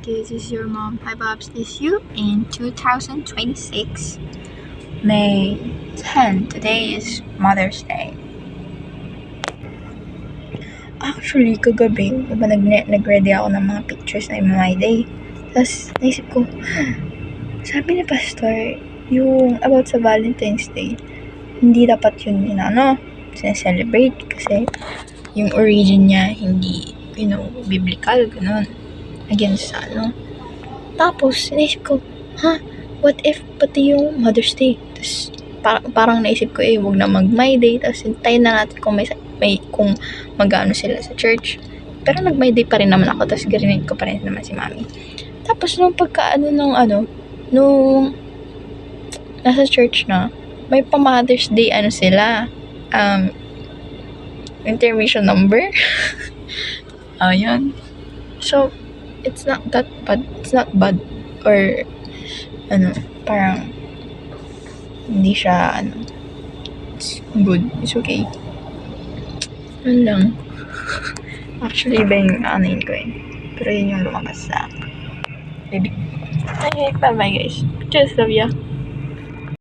This is your mom. Hi, Bobs. This is you in 2026, May 10. Today is Mother's Day. Actually, kagabi, diba nag-ready ako ng mga pictures na My Day. Tapos, naisip ko, sabi ni Pastor, yung about sa Valentine's Day, hindi dapat yun sineselebrate kasi yung origin niya hindi, biblical, ganun. Against sa Tapos, naisip ko, what if pati yung Mother's Day? Tapos, parang naisip ko, wag na mag-My Day. Tapos, hintayin na natin kung kung mag-ano sila sa church. Pero nag-My Day pa rin naman ako. Tapos, garinig ko pa rin naman si Mami. Tapos, nung nung nasa church na, may pa-Mother's Day, sila, intermission number. Yun. So, it's not that bad. It's not bad. Or, parang, hindi siya, it's good. It's okay. Yun lang. Actually, iba yung aanayin ko Pero yun yung lumabas sa bibig. Okay, bye-bye guys. Just love ya.